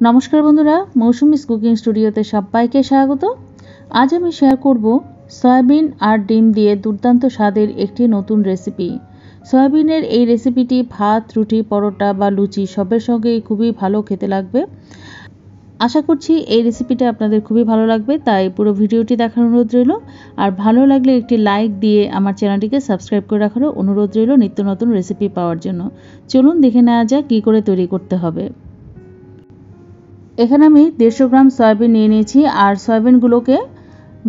নমস্কার বন্ধুরা, মৌসুমিস কুকিং স্টুডিওতে সবাইকে স্বাগত। আজ আমি শেয়ার করব সয়াবিন আর ডিম দিয়ে দুর্দান্ত স্বাদের একটি নতুন রেসিপি। সয়াবিনের এই রেসিপিটি ভাত, রুটি, পরোটা বা লুচি সবের সঙ্গেই খুবই ভালো খেতে লাগবে। আশা করছি এই রেসিপিটা আপনাদের খুবই ভালো লাগবে, তাই পুরো ভিডিওটি দেখার অনুরোধ রইল। আর ভালো লাগলে একটি লাইক দিয়ে আমার চ্যানেলটিকে সাবস্ক্রাইব করে রাখারও অনুরোধ রইল নিত্য নতুন রেসিপি পাওয়ার জন্য। চলুন দেখে নেওয়া যাক কী করে তৈরি করতে হবে। এখানে আমি 150 গ্রাম সয়াবিন নিয়ে নিয়েছি, আর সয়াবিনগুলোকে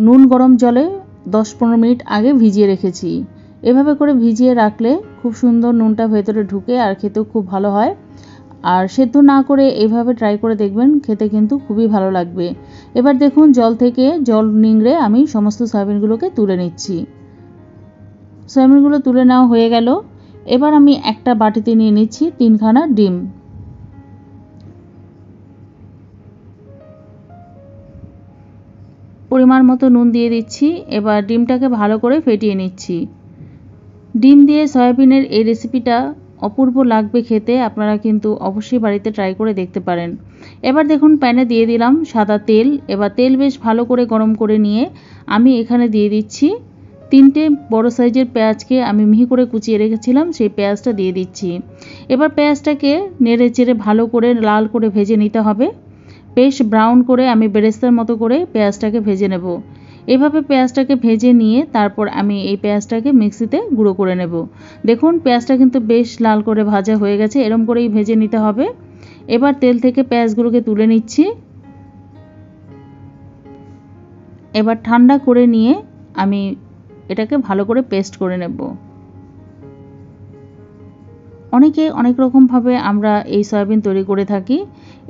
নুন গরম জলে 10-15 মিনিট আগে ভিজিয়ে রেখেছি। এভাবে করে ভিজিয়ে রাখলে খুব সুন্দর নুনটা ভেতরে ঢুকে আর খেতেও খুব ভালো হয়। আর সেদ্ধ না করে এইভাবে ট্রাই করে দেখবেন, খেতে কিন্তু খুবই ভালো লাগবে। এবার দেখুন জল থেকে জল নিংড়ে আমি সমস্ত সয়াবিনগুলোকে তুলে নিচ্ছি। সয়াবিনগুলো তুলে নেওয়া হয়ে গেল। এবার আমি একটা বাটিতে নিয়ে নিচ্ছি 3খানা ডিম। পরিমাণ মতো নুন দিয়ে দিচ্ছি। এবার ডিমটাকে ভালো করে ফেটিয়ে নিচ্ছি। ডিম দিয়ে সয়াবিনের এই রেসিপিটা অপূর্ব লাগবে খেতে, আপনারা কিন্তু অবশ্যই বাড়িতে ট্রাই করে দেখতে পারেন। এবার দেখুন প্যানে দিয়ে দিলাম সাদা তেল। এবার তেল বেশ ভালো করে গরম করে নিয়ে আমি এখানে দিয়ে দিচ্ছি 3টে বড় সাইজের পেঁয়াজকে আমি মিহি করে কুচিয়ে রেখেছিলাম, সেই পেঁয়াজটা দিয়ে দিচ্ছি। এবার পেঁয়াজটাকে নেড়ে চেড়ে ভালো করে লাল করে ভেজে নিতে হবে। বেশ ব্রাউন করে আমি বেরেস্তার মতো করে পেঁয়াজটাকে ভেজে নেব। এভাবে পেঁয়াজটাকে ভেজে নিয়ে তারপর আমি এই পেঁয়াজটাকে মিক্সিতে গুঁড়ো করে নেব। দেখুন পেঁয়াজটা কিন্তু বেশ লাল করে ভাজা হয়ে গেছে, এরকম করেই ভেজে নিতে হবে। এবার তেল থেকে পেঁয়াজগুলোকে তুলে নিচ্ছি। এবার ঠান্ডা করে নিয়ে আমি এটাকে ভালো করে পেস্ট করে নেব। অনেকে অনেক রকমভাবে আমরা এই সয়াবিন তৈরি করে থাকি।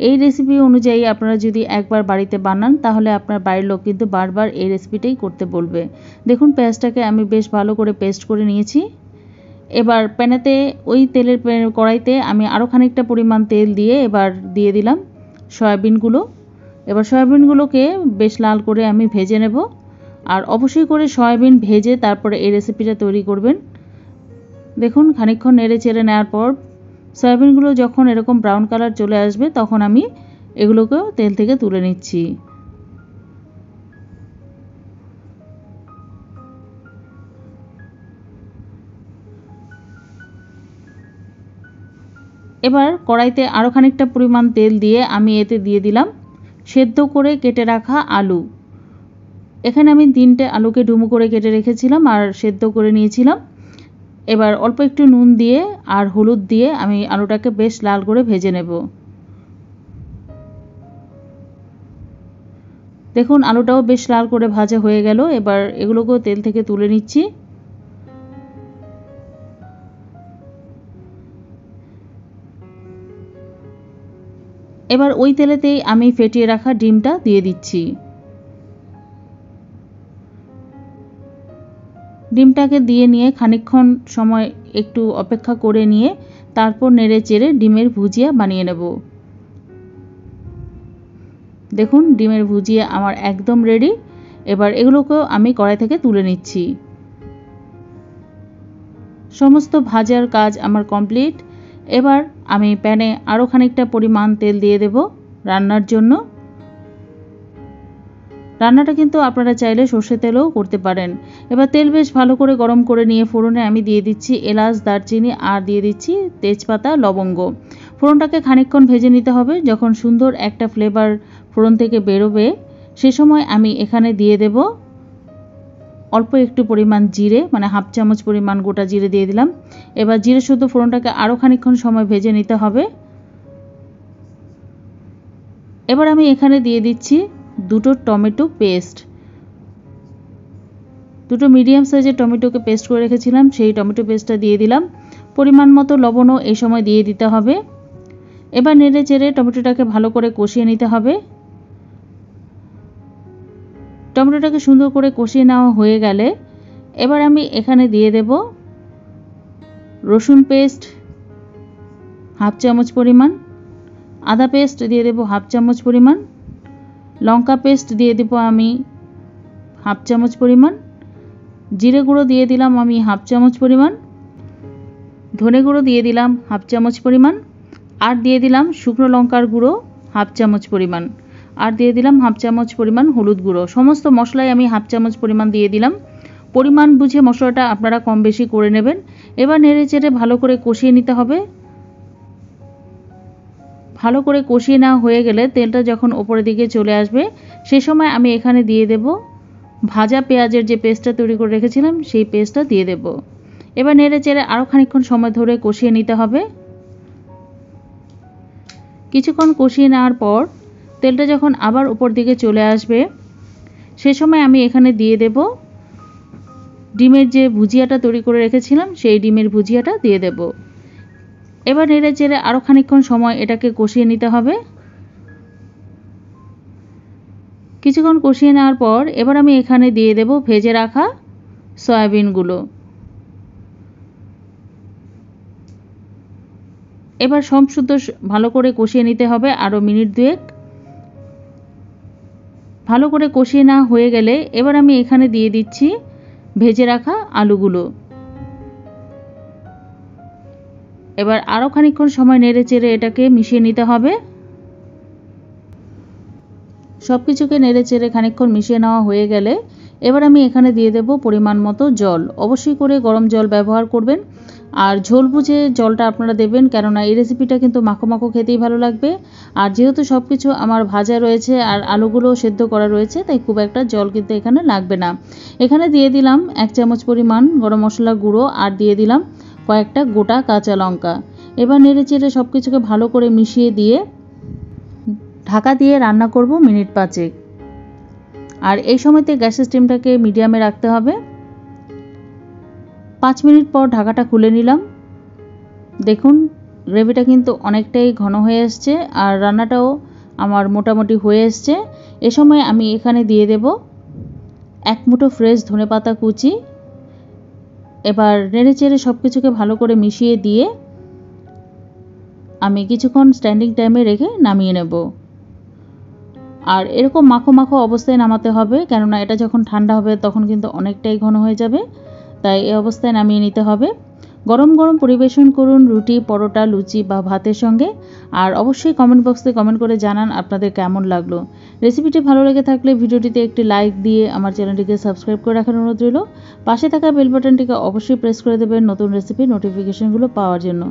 এই রেসিপি অনুযায়ী আপনারা যদি একবার বাড়িতে বানান তাহলে আপনার বাড়ির লোক কিন্তু বারবার এই রেসিপিটাই করতে বলবে। দেখুন পেঁয়াজটাকে আমি বেশ ভালো করে পেস্ট করে নিয়েছি। এবার প্যানেতে ওই তেলের কড়াইতে আমি আরও খানিকটা পরিমাণ তেল দিয়ে এবার দিয়ে দিলাম সয়াবিনগুলো। এবার সয়াবিনগুলোকে বেশ লাল করে আমি ভেজে নেব। আর অবশ্যই করে সয়াবিন ভেজে তারপরে এই রেসিপিটা তৈরি করবেন। দেখুন খানিকক্ষণ নেড়ে চেড়ে নেওয়ার পর সয়াবিনগুলো যখন এরকম ব্রাউন কালার চলে আসবে তখন আমি এগুলোকেও তেল থেকে তুলে নিচ্ছি। এবার কড়াইতে আরও খানিকটা পরিমাণ তেল দিয়ে আমি এতে দিয়ে দিলাম সেদ্ধ করে কেটে রাখা আলু। এখানে আমি 3টে আলুকে ডুমো করে কেটে রেখেছিলাম আর সেদ্ধ করে নিয়েছিলাম। এবার অল্প একটু নুন দিয়ে আর হলুদ দিয়ে আমি আলুটাকে বেশ লাল করে ভেজে নেব। দেখুন আলুটাও বেশ লাল করে ভাজা হয়ে গেল। এবার এগুলোকেও তেল থেকে তুলে নিচ্ছি। এবার ওই তেলেতেই আমি ফেটিয়ে রাখা ডিমটা দিয়ে দিচ্ছি। ডিমটাকে দিয়ে নিয়ে খানিকক্ষণ সময় একটু অপেক্ষা করে নিয়ে তারপর নেড়ে চেড়ে ডিমের ভুজিয়া বানিয়ে নেব। দেখুন ডিমের ভুজিয়া আমার একদম রেডি। এবার এগুলোকেও আমি কড়াই থেকে তুলে নিচ্ছি। সমস্ত ভাজার কাজ আমার কমপ্লিট। এবার আমি প্যানে আরও খানিকটা পরিমাণ তেল দিয়ে দেব রান্নার জন্য। রান্নাটা কিন্তু আপনারা চাইলে সর্ষের তেলেও করতে পারেন। এবার তেল বেশ ভালো করে গরম করে নিয়ে ফোড়নে আমি দিয়ে দিচ্ছি এলাচ, দারচিনি আর দিয়ে দিচ্ছি তেজপাতা, লবঙ্গ। ফোড়নটাকে খানিকক্ষণ ভেজে নিতে হবে। যখন সুন্দর একটা ফ্লেভার ফোড়ন থেকে বেরোবে সে সময় আমি এখানে দিয়ে দেব অল্প একটু পরিমাণ জিরে, মানে হাফ চামচ পরিমাণ গোটা জিরে দিয়ে দিলাম। এবার জিরে শুদ্ধ ফোড়নটাকে আরও খানিকক্ষণ সময় ভেজে নিতে হবে। এবার আমি এখানে দিয়ে দিচ্ছি 2টো টমেটো পেস্ট। 2টো মিডিয়াম সাইজের টমেটোকে পেস্ট করে রেখেছিলাম, সেই টমেটো পেস্টটা দিয়ে দিলাম। পরিমাণ মতো লবণও এই সময় দিয়ে দিতে হবে। এবার নেড়ে চেড়ে টমেটোটাকে ভালো করে কষিয়ে নিতে হবে। টমেটোটাকে সুন্দর করে কষিয়ে নেওয়া হয়ে গেলে এবার আমি এখানে দিয়ে দেব রসুন পেস্ট হাফ চামচ পরিমাণ, আদা পেস্ট দিয়ে দেব হাফ চামচ পরিমাণ, লঙ্কা পেস্ট দিয়ে দেব আমি হাফ চামচ পরিমাণ, জিরে গুঁড়ো দিয়ে দিলাম আমি হাফ চামচ পরিমাণ, ধনে গুঁড়ো দিয়ে দিলাম হাফ চামচ পরিমাণ, আর দিয়ে দিলাম শুকনো লঙ্কার গুঁড়ো হাফ চামচ পরিমাণ, আর দিয়ে দিলাম হাফ চামচ পরিমাণ হলুদ গুঁড়ো। সমস্ত মশলাই আমি হাফ চামচ পরিমাণ দিয়ে দিলাম। পরিমাণ বুঝে মশলাটা আপনারা কম বেশি করে নেবেন। এবার নেড়ে চেড়ে ভালো করে কষিয়ে নিতে হবে। ভালো করে কষিয়ে নেওয়া হয়ে গেলে তেলটা যখন ওপরের দিকে চলে আসবে সে সময় আমি এখানে দিয়ে দেব ভাজা পেঁয়াজের যে পেস্টটা তৈরি করে রেখেছিলাম সেই পেস্টটা দিয়ে দেব। এবার নেড়ে চেড়ে আরও খানিকক্ষণ সময় ধরে কষিয়ে নিতে হবে। কিছুক্ষণ কষিয়ে নেওয়ার পর তেলটা যখন আবার উপর দিকে চলে আসবে সে সময় আমি এখানে দিয়ে দেব ডিমের যে ভুজিয়াটা তৈরি করে রেখেছিলাম সেই ডিমের ভুজিয়াটা দিয়ে দেব। এবার নেড়ে চেড়ে আরও খানিকক্ষণ সময় এটাকে কষিয়ে নিতে হবে। কিছুক্ষণ কষিয়ে নেওয়ার পর এবার আমি এখানে দিয়ে দেব ভেজে রাখা সয়াবিনগুলো। এবার শুদ্ধ ভালো করে কষিয়ে নিতে হবে আরও মিনিট দুয়েক। ভালো করে কষিয়ে নেওয়া হয়ে গেলে এবার আমি এখানে দিয়ে দিচ্ছি ভেজে রাখা আলুগুলো। এবার আরও খানিকক্ষণ সময় নেড়ে চেড়ে এটাকে মিশিয়ে নিতে হবে। সব কিছুকে নেড়ে চেড়ে খানিকক্ষণ মিশিয়ে নেওয়া হয়ে গেলে এবার আমি এখানে দিয়ে দেব পরিমাণ মতো জল। অবশ্যই করে গরম জল ব্যবহার করবেন আর ঝোল বুঝে জলটা আপনারা দেবেন, কেননা এই রেসিপিটা কিন্তু মাখো মাখো খেতেই ভালো লাগবে। আর যেহেতু সব কিছু আমার ভাজা রয়েছে আর আলুগুলো সেদ্ধ করা রয়েছে তাই খুব একটা জল কিন্তু এখানে লাগবে না। এখানে দিয়ে দিলাম 1 চামচ পরিমাণ গরম মশলা গুঁড়ো আর দিয়ে দিলাম কয়েকটা গোটা কাঁচা লঙ্কা। এবার নেড়ে চেড়ে সব কিছুকে ভালো করে মিশিয়ে দিয়ে ঢাকা দিয়ে রান্না করব মিনিট 5। আর এই সময়তে গ্যাসের স্টিমটাকে মিডিয়ামে রাখতে হবে। 5 মিনিট পর ঢাকাটা খুলে নিলাম। দেখুন গ্রেভিটা কিন্তু অনেকটাই ঘন হয়ে এসছে আর রান্নাটাও আমার মোটামুটি হয়ে এসছে। এ সময় আমি এখানে দিয়ে দেব 1 মুঠো ফ্রেশ ধনেপাতা কুচি। এবার নেড়ে চেড়ে সব কিছুকে ভালো করে মিশিয়ে দিয়ে আমি কিছুক্ষণ স্ট্যান্ডিং টাইমে রেখে নামিয়ে নেব। আর এরকম মাখো মাখো অবস্থায় নামাতে হবে, কেননা এটা যখন ঠান্ডা হবে তখন কিন্তু অনেকটাই ঘন হয়ে যাবে, তাই এই অবস্থায় নামিয়ে নিতে হবে। গরম গরম পরিবেশন করুন রুটি, পরোটা, লুচি বা ভাতের সঙ্গে। আর অবশ্যই কমেন্ট বক্সে কমেন্ট করে জানান আপনাদের কেমন লাগলো। রেসিপিটি ভালো লেগে থাকলে ভিডিওটিতে একটি লাইক দিয়ে আমার চ্যানেলটিকে সাবস্ক্রাইব করে রাখার অনুরোধ রইল। পাশে থাকা বেল বাটনটিকে অবশ্যই প্রেস করে দেবেন নতুন রেসিপির নোটিফিকেশনগুলো পাওয়ার জন্য।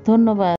ধন্যবাদ।